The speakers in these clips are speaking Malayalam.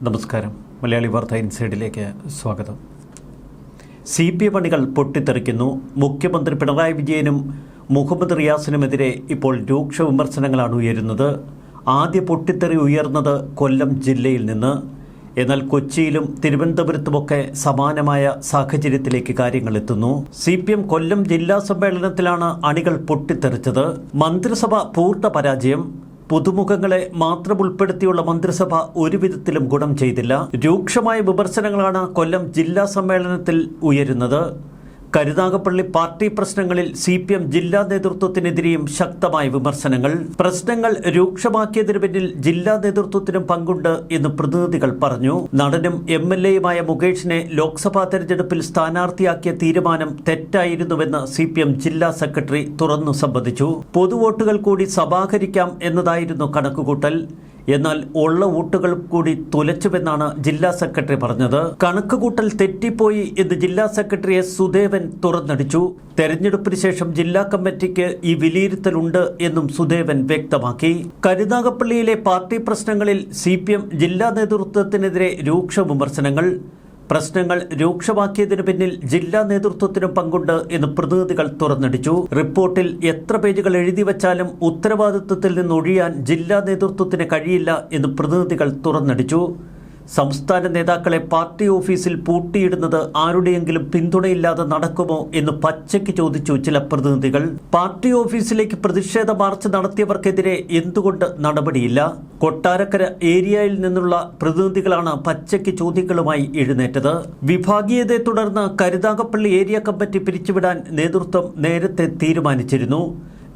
നമസ്കാരം. മലയാളി വാർത്ത ഇൻസൈഡിലേക്ക് സ്വാഗതം. CPM അണികൾ പൊട്ടിത്തെറിക്കുന്നു. മുഖ്യമന്ത്രി പിണറായി വിജയനും മുഹമ്മദ് റിയാസിനുമെതിരെ ഇപ്പോൾ രൂക്ഷ വിമർശനങ്ങളാണ് ഉയരുന്നത്. ആദ്യ പൊട്ടിത്തെറി ഉയർന്നത് കൊല്ലം ജില്ലയിൽ നിന്ന്. എന്നാൽ കൊച്ചിയിലും തിരുവനന്തപുരത്തുമൊക്കെ സമാനമായ സാഹചര്യത്തിലേക്ക് കാര്യങ്ങൾ എത്തുന്നു. CPM കൊല്ലം ജില്ലാ സമ്മേളനത്തിലാണ് അണികൾ പൊട്ടിത്തെറിച്ചത്. മന്ത്രിസഭ പൂർണ്ണ പരാജയം. പുതുമുഖങ്ങളെ മാത്രം ഉൾപ്പെടുത്തിയുള്ള മന്ത്രിസഭ ഒരു വിധത്തിലും ഗുണം ചെയ്തില്ല. രൂക്ഷമായ വിമർശനങ്ങളാണ് കൊല്ലം ജില്ലാ സമ്മേളനത്തിൽ ഉയരുന്നത്. കരുനാഗപ്പള്ളി പാർട്ടി പ്രശ്നങ്ങളിൽ CPM ജില്ലാ നേതൃത്വത്തിനെതിരെയും ശക്തമായ വിമർശനങ്ങൾ. പ്രശ്നങ്ങൾ രൂക്ഷമാക്കിയതിനു പിന്നിൽ ജില്ലാ നേതൃത്വത്തിനും പങ്കുണ്ട് എന്ന് പ്രതിനിധികൾ പറഞ്ഞു. നടനും MLAയുമായ മുകേഷിനെ ലോക്സഭാ തെരഞ്ഞെടുപ്പിൽ സ്ഥാനാർത്ഥിയാക്കിയ തീരുമാനം തെറ്റായിരുന്നുവെന്ന് CPM ജില്ലാ സെക്രട്ടറി തുറന്നു സംബന്ധിച്ചു. പൊതുവോട്ടുകൾ കൂടി സമാഹരിക്കാം എന്നതായിരുന്നു കണക്കുകൂട്ടൽ. എന്നാൽ ഉള്ള വോട്ടുകൾ കൂടി തുലച്ചുവെന്നാണ് ജില്ലാ സെക്രട്ടറി പറഞ്ഞത്. കണക്കുകൂട്ടൽ തെറ്റിപ്പോയി എന്ന് ജില്ലാ സെക്രട്ടറി S. സുദേവൻ തുറന്നടിച്ചു. തെരഞ്ഞെടുപ്പിന് ശേഷം ജില്ലാ കമ്മിറ്റിക്ക് ഈ വിലയിരുത്തലുണ്ട് എന്നും സുദേവൻ വ്യക്തമാക്കി. കരുനാഗപ്പള്ളിയിലെ പാർട്ടി പ്രശ്നങ്ങളിൽ CPM ജില്ലാ നേതൃത്വത്തിനെതിരെ രൂക്ഷ വിമർശനങ്ങൾ. പ്രശ്നങ്ങൾ രൂക്ഷമാക്കിയതിനു പിന്നിൽ ജില്ലാ നേതൃത്വത്തിനും പങ്കുണ്ട് എന്ന് പ്രതിനിധികൾ തുറന്നടിച്ചു. റിപ്പോർട്ടിൽ എത്ര പേജുകൾ എഴുതി വച്ചാലും ഉത്തരവാദിത്വത്തിൽ നിന്നൊഴിയാൻ ജില്ലാ നേതൃത്വത്തിന് കഴിയില്ല എന്ന് പ്രതിനിധികൾ തുറന്നടിച്ചു. സംസ്ഥാന നേതാക്കളെ പാർട്ടി ഓഫീസിൽ പൂട്ടിയിടുന്നത് ആരുടെയെങ്കിലും പിന്തുണയില്ലാതെ നടക്കുമോ എന്ന് പച്ചയ്ക്ക് ചോദിച്ചു ചില പ്രതിനിധികൾ. പാർട്ടി ഓഫീസിലേക്ക് പ്രതിഷേധ മാർച്ച് നടത്തിയവർക്കെതിരെ എന്തുകൊണ്ട് നടപടിയില്ല? കൊട്ടാരക്കര ഏരിയയിൽ നിന്നുള്ള പ്രതിനിധികളാണ് പച്ചയ്ക്ക് ചോദ്യങ്ങളുമായി എഴുന്നേറ്റത്. വിഭാഗീയതയെ തുടർന്ന് കരുനാഗപ്പള്ളി ഏരിയ കമ്മിറ്റി പിരിച്ചുവിടാൻ നേതൃത്വം നേരത്തെ തീരുമാനിച്ചിരുന്നു.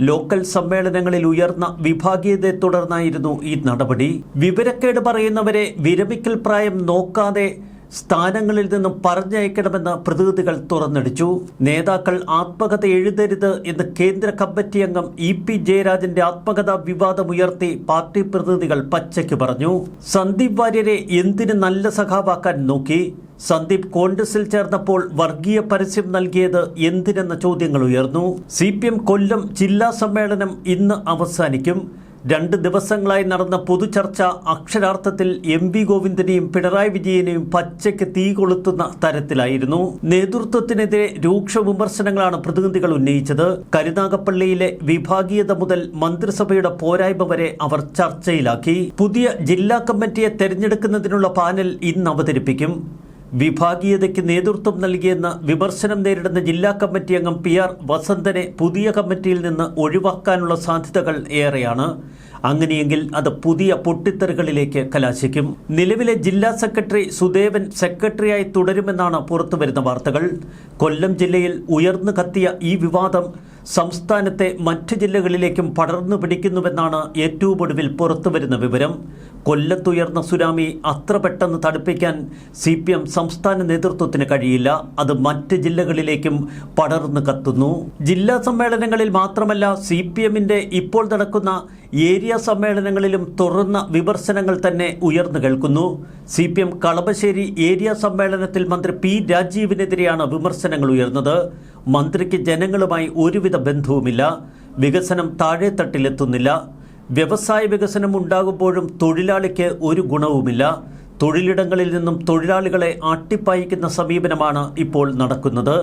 ലോക്കൽ സമ്മേളനങ്ങളിൽ ഉയർന്ന വിഭാഗീയതയെ തുടർന്നായിരുന്നു ഈ നടപടി. വിവരക്കേട് പറയുന്നവരെ വിരമിക്കൽ പ്രായം നോക്കാതെ സ്ഥാനങ്ങളിൽ നിന്നും പറഞ്ഞയക്കണമെന്ന് പ്രതിനിധികൾ തുറന്നടിച്ചു. നേതാക്കൾ ആത്മകഥ എഴുതരുത് എന്ന് കേന്ദ്ര കമ്മിറ്റി അംഗം EP ജയരാജന്റെ ആത്മകഥാ വിവാദമുയർത്തി പാർട്ടി പ്രതിനിധികൾ പച്ചയ്ക്ക് പറഞ്ഞു. സന്ദീപ് വാര്യരെ എന്തിന് നല്ല സഖാവാക്കാൻ നോക്കി? സന്ദീപ് കോൺഗ്രസിൽ ചേർന്നപ്പോൾ വർഗീയ പരസ്യം നൽകിയത് എന്തിനെന്ന ചോദ്യങ്ങൾ ഉയർന്നു. CPM കൊല്ലം ജില്ലാ സമ്മേളനം ഇന്ന് അവസാനിക്കും. 2 ദിവസങ്ങളായി നടന്ന പൊതുചർച്ച അക്ഷരാർത്ഥത്തിൽ MV ഗോവിന്ദനെയും പിണറായി വിജയനെയും പച്ചയ്ക്ക് തീ കൊളുത്തുന്ന തരത്തിലായിരുന്നു. നേതൃത്വത്തിനെതിരെ രൂക്ഷ വിമർശനങ്ങളാണ് പ്രതിനിധികൾ ഉന്നയിച്ചത്. കരുനാഗപ്പള്ളിയിലെ വിഭാഗീയത മുതൽ മന്ത്രിസഭയുടെ പോരായ്മ വരെ അവർ ചർച്ചയിലാക്കി. പുതിയ ജില്ലാ കമ്മിറ്റിയെ തെരഞ്ഞെടുക്കുന്നതിനുള്ള പാനൽ ഇന്ന് അവതരിപ്പിക്കും. വിഭാഗീയതയ്ക്ക് നേതൃത്വം നൽകിയെന്ന് വിമർശനം നേരിടുന്ന ജില്ലാ കമ്മിറ്റി അംഗം PR വസന്തനെ പുതിയ കമ്മിറ്റിയിൽ നിന്ന് ഒഴിവാക്കാനുള്ള സാധ്യതകൾ ഏറെയാണ്. അങ്ങനെയെങ്കിൽ അത് പുതിയ പൊട്ടിത്തെറികളിലേക്ക് കലാശിക്കും. നിലവിലെ ജില്ലാ സെക്രട്ടറി സുദേവൻ സെക്രട്ടറിയായി തുടരുമെന്നാണ് പുറത്തുവരുന്ന വാർത്തകൾ. കൊല്ലം ജില്ലയിൽ ഉയർന്നു കത്തിയ ഈ വിവാദം സംസ്ഥാനത്തെ മറ്റ് ജില്ലകളിലേക്കും പടർന്നു പിടിക്കുന്നുവെന്നാണ് ഏറ്റവും ഒടുവിൽ പുറത്തുവരുന്ന വിവരം. കൊല്ലത്തുയർന്ന സുനാമി അത്ര പെട്ടെന്ന് തടുപ്പിക്കാൻ CPM സംസ്ഥാന നേതൃത്വത്തിന് കഴിയില്ല. അത് മറ്റ് ജില്ലകളിലേക്കും പടർന്നു കത്തുന്നു. ജില്ലാ സമ്മേളനങ്ങളിൽ മാത്രമല്ല, CPMന്റെ ഇപ്പോൾ നടക്കുന്ന ഏരിയ സമ്മേളനങ്ങളിലും തുറന്ന വിമർശനങ്ങൾ തന്നെ ഉയർന്നു കേൾക്കുന്നു. CPM കളമശ്ശേരി ഏരിയ സമ്മേളനത്തിൽ മന്ത്രി P. രാജീവിനെതിരെയാണ് വിമർശനങ്ങൾ ഉയർന്നത്. മന്ത്രിക്ക് ജനങ്ങളുമായി ഒരുവിധ ബന്ധവുമില്ല. വികസനം താഴെത്തട്ടിലെത്തുന്നില്ല. വ്യവസായ വികസനം ഉണ്ടാകുമ്പോഴും തൊഴിലാളിക്ക് ഒരു ഗുണവുമില്ല. തൊഴിലിടങ്ങളിൽ നിന്നും തൊഴിലാളികളെ ആട്ടിപ്പായിക്കുന്ന സമീപനമാണ് ഇപ്പോൾ നടക്കുന്നത്.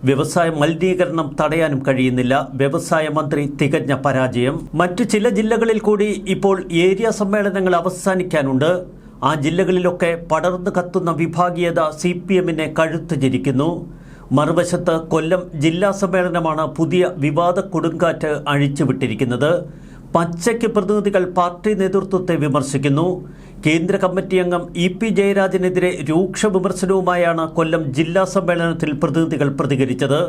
വ്യവസായ മലിനീകരണം തടയാനും കഴിയുന്നില്ല. വ്യവസായ മന്ത്രി തികഞ്ഞ പരാജയം. മറ്റു ചില ജില്ലകളിൽ കൂടി ഇപ്പോൾ ഏരിയ സമ്മേളനങ്ങൾ അവസാനിക്കാനുണ്ട്. ആ ജില്ലകളിലൊക്കെ പടർന്നു കത്തുന്ന വിഭാഗീയത CPMനെ കഴുത്ത് ജരിക്കുന്നു. മറുവശത്ത് കൊല്ലം ജില്ലാ സമ്മേളനമാണ് പുതിയ വിവാദ കൊടുങ്കാറ്റ് അഴിച്ചുവിട്ടിരിക്കുന്നത്. പച്ചയ്ക്ക് പ്രതിനിധികൾ പാർട്ടി നേതൃത്വത്തെ വിമർശിക്കുന്നു. കേന്ദ്ര കമ്മിറ്റി അംഗം EP ജയരാജനെതിരെ രൂക്ഷ വിമർശനവുമായാണ് കൊല്ലം ജില്ലാ സമ്മേളനത്തിൽ പ്രതിനിധികൾ പ്രതികരിച്ചത്.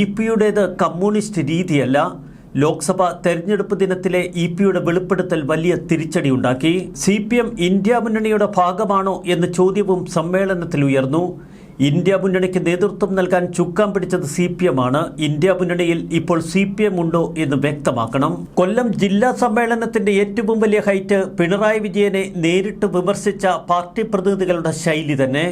EPയുടേത് കമ്മ്യൂണിസ്റ്റ് രീതിയല്ല. ലോക്സഭാ തെരഞ്ഞെടുപ്പ് ദിനത്തിലെ EP-യുടെ വെളിപ്പെടുത്തൽ വലിയ തിരിച്ചടിയുണ്ടാക്കി. CPM ഇന്ത്യ മുന്നണിയുടെ ഭാഗമാണോ എന്ന ചോദ്യവും സമ്മേളനത്തിൽ ഉയർന്നു. ഇന്ത്യ മുന്നണിക്ക് നേതൃത്വം നൽകാൻ ചുക്കാൻ പിടിച്ചത് CPM ആണ്. ഇന്ത്യ മുന്നണിയിൽ ഇപ്പോൾ CPM ഉണ്ടോ എന്ന് വ്യക്തമാക്കണം. കൊല്ലം ജില്ലാ സമ്മേളനത്തിന്റെ ഏറ്റവും വലിയ ഹൈറ്റ് പിണറായി വിജയനെ നേരിട്ട് വിമർശിച്ച പാർട്ടി പ്രതിനിധികളുടെ ശൈലി തന്നെ.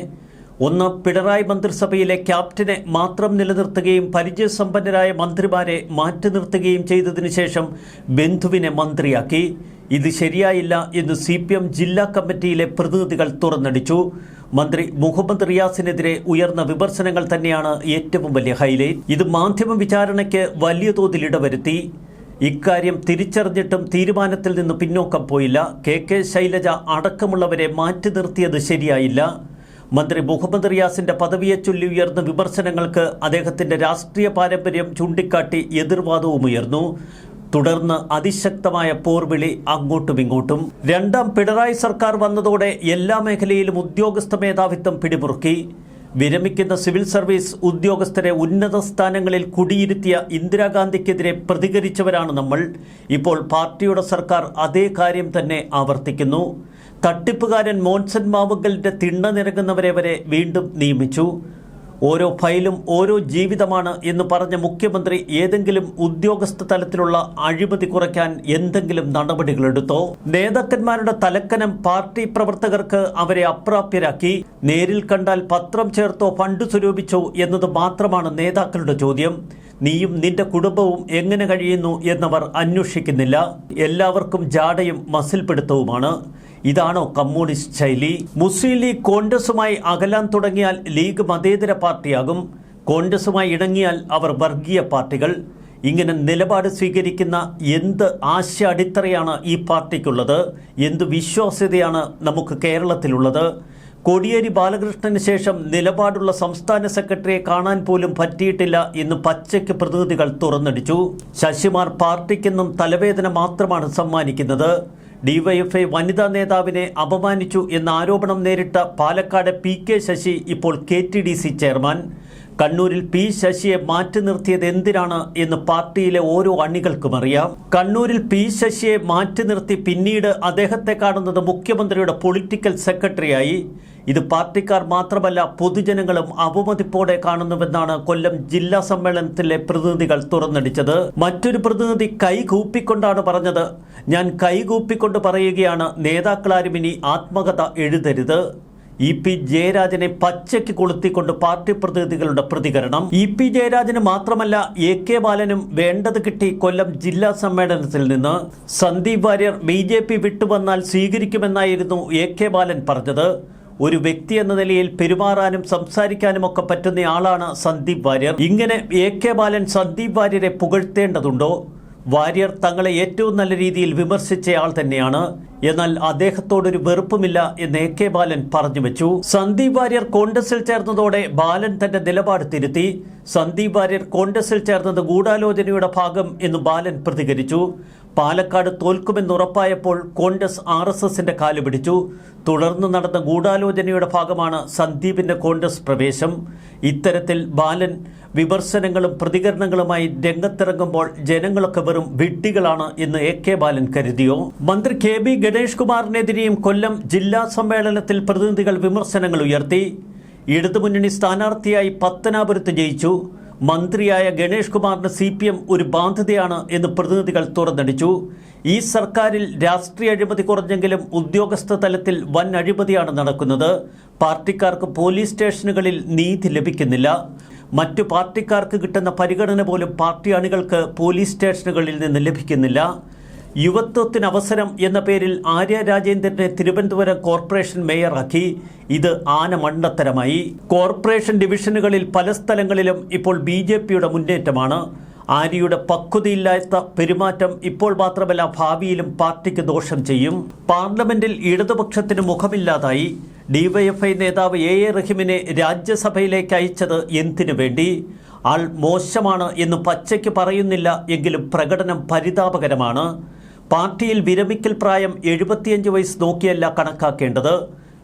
ഒന്ന്, പിണറായി മന്ത്രിസഭയിലെ ക്യാപ്റ്റനെ മാത്രം നിലനിർത്തുകയും പരിചയസമ്പന്നരായ മന്ത്രിമാരെ മാറ്റി നിർത്തുകയും ചെയ്തതിനു ശേഷം ബന്ധുവിനെ മന്ത്രിയാക്കി. ഇത് ശരിയായില്ല എന്ന് CPM ജില്ലാ കമ്മിറ്റിയിലെ പ്രതിനിധികൾ തുറന്നടിച്ചു. മന്ത്രി മുഹമ്മദ് റിയാസിനെതിരെ ഉയർന്ന വിമർശനങ്ങൾ തന്നെയാണ് ഏറ്റവും വലിയ ഹൈലൈറ്റ്. ഇത് മാധ്യമ വിചാരണയ്ക്ക് വലിയ തോതിൽ ഇടവരുത്തി. ഇക്കാര്യം തിരിച്ചറിഞ്ഞിട്ടും തീരുമാനത്തിൽ നിന്ന് പിന്നോക്കം പോയില്ല. KK ശൈലജ അടക്കമുള്ളവരെ മാറ്റി നിർത്തിയത് ശരിയായില്ല. മന്ത്രി മുഹമ്മദ് റിയാസിന്റെ പദവിയെ ചൊല്ലി ഉയർന്ന വിമർശനങ്ങൾക്ക് അദ്ദേഹത്തിന്റെ രാഷ്ട്രീയ പാരമ്പര്യം ചൂണ്ടിക്കാട്ടി എതിർവാദവും ഉയർന്നു. തുടർന്ന് അതിശക്തമായ പോർവിളി അങ്ങോട്ടും ഇങ്ങോട്ടും. രണ്ടാം പിണറായി സർക്കാർ വന്നതോടെ എല്ലാ മേഖലയിലും ഉദ്യോഗസ്ഥ മേധാവിത്വം പിടിമുറുക്കി. വിരമിക്കുന്ന സിവിൽ സർവീസ് ഉദ്യോഗസ്ഥരെ ഉന്നത സ്ഥാനങ്ങളിൽ കുടിയിരുത്തിയ ഇന്ദിരാഗാന്ധിക്കെതിരെ പ്രതികരിച്ചവരാണ് നമ്മൾ. ഇപ്പോൾ പാർട്ടിയുടെ സർക്കാർ അതേ കാര്യം തന്നെ ആവർത്തിക്കുന്നു. തട്ടിപ്പുകാരൻ മോൻസൺ മാവുങ്കലിന്റെ തിണ്ണ നിരങ്ങുന്നവരെ വരെ വീണ്ടും നിയമിച്ചു. ഓരോ ഫയലും ഓരോ ജീവിതമാണ് എന്ന് പറഞ്ഞ മുഖ്യമന്ത്രി ഏതെങ്കിലും ഉദ്യോഗസ്ഥ തലത്തിലുള്ള അഴിമതി കുറയ്ക്കാൻ എന്തെങ്കിലും നടപടികളെടുത്തോ? നേതാക്കന്മാരുടെ തലക്കനം പാർട്ടി പ്രവർത്തകർക്ക് അവരെ അപ്രാപ്യരാക്കി. നേരിൽ കണ്ടാൽ പത്രം ചേർത്തോ ഫണ്ട് സ്വരൂപിച്ചോ എന്നത് മാത്രമാണ് നേതാക്കളുടെ ചോദ്യം. നീയും നിന്റെ കുടുംബവും എങ്ങനെ കഴിയുന്നു എന്നവർ അന്വേഷിക്കുന്നില്ല. എല്ലാവർക്കും ജാടയും മസിൽ പിടുത്തവുമാണ്. ഇതാണോ കമ്മ്യൂണിസ്റ്റ് ശൈലി? മുസ്ലിം ലീഗ് കോൺഗ്രസുമായി അകലാൻ തുടങ്ങിയാൽ ലീഗ് മതേതര പാർട്ടിയാകും. കോൺഗ്രസുമായി ഇണങ്ങിയാൽ അവർ വർഗീയ പാർട്ടികൾ. ഇങ്ങനെ നിലപാട് സ്വീകരിക്കുന്ന എന്ത് ആശയ അടിത്തറയാണ് ഈ പാർട്ടിക്കുള്ളത്? എന്ത് വിശ്വാസ്യതയാണ് നമുക്ക് കേരളത്തിലുള്ളത്? കോടിയേരി ബാലകൃഷ്ണന് ശേഷം നിലപാടുള്ള സംസ്ഥാന സെക്രട്ടറിയെ കാണാൻ പോലും പറ്റിയിട്ടില്ല എന്ന് പച്ചയ്ക്ക് പ്രതിനിധികൾ തുറന്നടിച്ചു. ശശിമാർ പാർട്ടിക്കെന്നും തലവേദന മാത്രമാണ് സമ്മാനിക്കുന്നത്. DYFI വനിതാ നേതാവിനെ അപമാനിച്ചു എന്ന ആരോപണം നേരിട്ട പാലക്കാട് PK ശശി ഇപ്പോൾ KTDC ചെയർമാൻ. കണ്ണൂരിൽ P ശശിയെ മാറ്റി നിർത്തിയത് എന്തിനാണ് എന്ന് പാർട്ടിയിലെ ഓരോ അണികൾക്കും അറിയാം. കണ്ണൂരിൽ P ശശിയെ മാറ്റി നിർത്തി പിന്നീട് അദ്ദേഹത്തെ കാണുന്നത് മുഖ്യമന്ത്രിയുടെ പൊളിറ്റിക്കൽ സെക്രട്ടറിയായി. ഇത് പാർട്ടിക്കാർ മാത്രമല്ല പൊതുജനങ്ങളും അവമതിപ്പോടെ കാണുന്നുവെന്നാണ് കൊല്ലം ജില്ലാ സമ്മേളനത്തിലെ പ്രതിനിധികൾ തുറന്നടിച്ചത്. മറ്റൊരു പ്രതിനിധി കൈകൂപ്പിക്കൊണ്ടാണ് പറഞ്ഞത്, ഞാൻ കൈകൂപ്പിക്കൊണ്ട് പറയുകയാണ്, നേതാക്കളാരും ഇനി ആത്മകഥ എഴുതരുത്. EP ജയരാജനെ പച്ചയ്ക്ക് കൊളുത്തിക്കൊണ്ട് പാർട്ടി പ്രതിനിധികളുടെ പ്രതികരണം. EP ജയരാജന് മാത്രമല്ല AK ബാലനും വേണ്ടത് കിട്ടി. കൊല്ലം ജില്ലാ സമ്മേളനത്തിൽ നിന്ന് സന്ദീപ് വാര്യർ BJP വിട്ടുവന്നാൽ സ്വീകരിക്കുമെന്നായിരുന്നു AK ബാലൻ പറഞ്ഞത്. ഒരു വ്യക്തി എന്ന നിലയിൽ പെരുമാറാനും സംസാരിക്കാനും ഒക്കെ പറ്റുന്ന ആളാണ് സന്ദീപ് വാര്യർ. ഇങ്ങനെ AK ബാലൻ സന്ദീപ് വാര്യരെ പുകഴ്ത്തേണ്ടതുണ്ടോ? വാര്യർ തങ്ങളെ ഏറ്റവും നല്ല രീതിയിൽ വിമർശിച്ചയാൾ തന്നെയാണ്. എന്നാൽ അദ്ദേഹത്തോടൊരു വെറുപ്പുമില്ല എന്ന് AK ബാലൻ പറഞ്ഞു വെച്ചു. സന്ദീപ് വാര്യർ കോൺഗ്രസിൽ ചേർന്നതോടെ ബാലൻ തന്റെ നിലപാട് തിരുത്തി. സന്ദീപ് വാര്യർ കോൺഗ്രസിൽ ചേർന്നത് ഗൂഢാലോചനയുടെ ഭാഗം എന്ന് ബാലൻ പ്രതികരിച്ചു. പാലക്കാട് തോൽക്കുമെന്നുറപ്പായപ്പോൾ കോൺഗ്രസ് RSSന്റെ കാല് പിടിച്ചു. തുടർന്ന് നടന്ന ഗൂഢാലോചനയുടെ ഭാഗമാണ് സന്ദീപിന്റെ കോൺഗ്രസ് പ്രവേശം. ഇത്തരത്തിൽ ബാലൻ വിമർശനങ്ങളും പ്രതികരണങ്ങളുമായി രംഗത്തിറങ്ങുമ്പോൾ ജനങ്ങളൊക്കെ വെറും വിഡ്ഢികളാണ് എന്ന് AK ബാലൻ കരുതിയോ? മന്ത്രി KB ഗണേഷ് കുമാറിനെതിരെയും കൊല്ലം ജില്ലാ സമ്മേളനത്തിൽ പ്രതിനിധികൾ വിമർശനങ്ങൾ ഉയർത്തി. ഇടതുമുന്നണി സ്ഥാനാർത്ഥിയായി പത്തനാപുരത്ത് ജയിച്ചു. മന്ത്രിയായ ഗണേഷ് കുമാറിന് CPM ഒരു ബാധ്യതയാണ് എന്ന് പ്രതിനിധികൾ തുറന്നടിച്ചു. ഈ സർക്കാരിൽ രാഷ്ട്രീയ അഴിമതി കുറഞ്ഞെങ്കിലും ഉദ്യോഗസ്ഥ തലത്തിൽ വൻ അഴിമതിയാണ് നടക്കുന്നത്. പാർട്ടിക്കാർക്ക് പോലീസ് സ്റ്റേഷനുകളിൽ നീതി ലഭിക്കുന്നില്ല. മറ്റു പാർട്ടിക്കാർക്ക് കിട്ടുന്ന പരിഗണന പോലും പാർട്ടി അണികൾക്ക് പോലീസ് സ്റ്റേഷനുകളിൽ നിന്ന് ലഭിക്കുന്നില്ല. യുവത്വത്തിന് അവസരം എന്ന പേരിൽ ആര്യ രാജേന്ദ്രനെ തിരുവനന്തപുരം കോർപ്പറേഷൻ മേയറാക്കി. ഇത് ആനമണ്ടത്തരമായി. കോർപ്പറേഷൻ ഡിവിഷനുകളിൽ പല സ്ഥലങ്ങളിലും ഇപ്പോൾ BJPയുടെ മുന്നേറ്റമാണ്. ആര്യയുടെ പക്വതയില്ലാത്ത പെരുമാറ്റം ഇപ്പോൾ മാത്രമല്ല ഭാവിയിലും പാർട്ടിക്ക് ദോഷം ചെയ്യും. പാർലമെന്റിൽ ഇടതുപക്ഷത്തിന് മുഖമില്ലാതായി. DYFI നേതാവ് AA റഹീമിനെ രാജ്യസഭയിലേക്ക് അയച്ചത് എന്തിനു വേണ്ടി? ആൾ മോശമാണ് എന്ന് പച്ചയ്ക്ക് പറയുന്നില്ല എങ്കിലും പ്രകടനം പരിതാപകരമാണ്. പാർട്ടിയിൽ വിരമിക്കൽ പ്രായം 75 വയസ്സ് നോക്കിയല്ല കണക്കാക്കേണ്ടത്.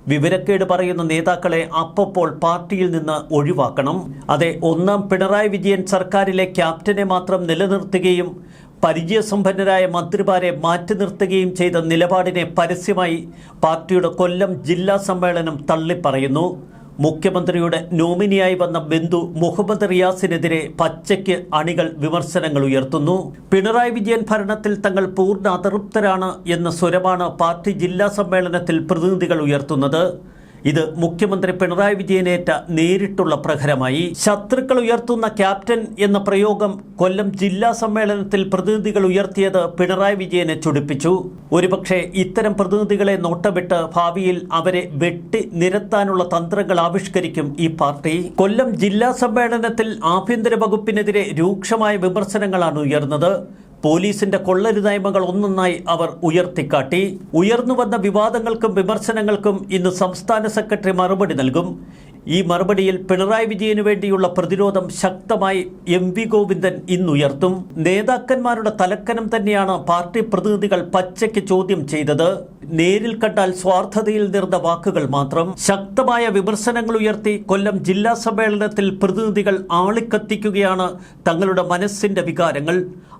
വിവരക്കേട് പറയുന്ന നേതാക്കളെ അപ്പോൾ പാർട്ടിയിൽ നിന്ന് ഒഴിവാക്കണം. അതെ, ഒന്നാം പിണറായി വിജയൻ സർക്കാരിലെ ക്യാപ്റ്റനെ മാത്രം നിലനിർത്തുകയും പരിചയസമ്പന്നരായ മന്ത്രിമാരെ മാറ്റി നിർത്തുകയും ചെയ്ത നിലപാടിനെ പരസ്യമായി പാർട്ടിയുടെ കൊല്ലം ജില്ലാ സമ്മേളനം തള്ളിപ്പറയുന്നു. മുഖ്യമന്ത്രിയുടെ നോമിനിയായി വന്ന ബന്ധു മുഹമ്മദ് റിയാസിനെതിരെ പച്ചയ്ക്ക് അണികൾ വിമർശനങ്ങൾ ഉയർത്തുന്നു. പിണറായി വിജയൻ ഭരണത്തിൽ തങ്ങൾ പൂർണ്ണ അതൃപ്തരാണ് എന്ന സ്വരമാണ് പാർട്ടി ജില്ലാ സമ്മേളനത്തിൽ പ്രതിനിധികൾ ഉയർത്തുന്നത്. ഇത് മുഖ്യമന്ത്രി പിണറായി വിജയനേറ്റ നേരിട്ടുള്ള പ്രഹരമായി. ശത്രുക്കൾ ഉയർത്തുന്ന ക്യാപ്റ്റൻ എന്ന പ്രയോഗം കൊല്ലം ജില്ലാ സമ്മേളനത്തിൽ പ്രതിനിധികൾ ഉയർത്തിയത് പിണറായി വിജയനെ ചൊടിപ്പിച്ചു. ഒരുപക്ഷെ ഇത്തരം പ്രതിനിധികളെ നോട്ടമിട്ട് ഭാവിയിൽ അവരെ വെട്ടി നിരത്താനുള്ള തന്ത്രങ്ങൾ ആവിഷ്കരിക്കും ഈ പാർട്ടി. കൊല്ലം ജില്ലാ സമ്മേളനത്തിൽ ആഭ്യന്തര വകുപ്പിനെതിരെ രൂക്ഷമായ വിമർശനങ്ങളാണ് ഉയർന്നത്. പോലീസിന്റെ കൊള്ളരുതായ്മകൾ ഒന്നൊന്നായി അവർ ഉയർത്തിക്കാട്ടി. ഉയർന്നുവന്ന വിവാദങ്ങൾക്കും വിമർശനങ്ങൾക്കും ഇന്ന് സംസ്ഥാന സെക്രട്ടറി മറുപടി നൽകും. ഈ മറുപടിയിൽ പിണറായി വിജയനു വേണ്ടിയുള്ള പ്രതിരോധം ശക്തമായി MV ഗോവിന്ദൻ ഇന്നുയർത്തും. നേതാക്കന്മാരുടെ തലക്കനം തന്നെയാണ് പാർട്ടി പ്രതിനിധികൾ പച്ചയ്ക്ക് ചോദ്യം ചെയ്തത്. നേരിൽ കണ്ടാൽ സ്വാർത്ഥതയിൽ നിർന്ന വാക്കുകൾ മാത്രം. ശക്തമായ വിമർശനങ്ങൾ ഉയർത്തി കൊല്ലം ജില്ലാ സമ്മേളനത്തിൽ പ്രതിനിധികൾ ആളിക്കത്തിക്കുകയാണ് തങ്ങളുടെ മനസ്സിന്റെ വികാരങ്ങൾ.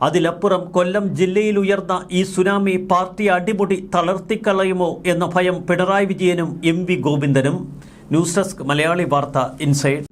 അതിലപ്പുറം കൊല്ലം ജില്ലയിൽ ഉയർന്ന ഈ സുനാമി പാർട്ടി അടിമുടി തളർത്തിക്കളയുമോ എന്ന ഭയം പിണറായി വിജയനും MV ഗോവിന്ദനും. ന്യൂസ് ഡെസ്ക് മലയാളി വാർത്ത ഇൻസൈഡ്.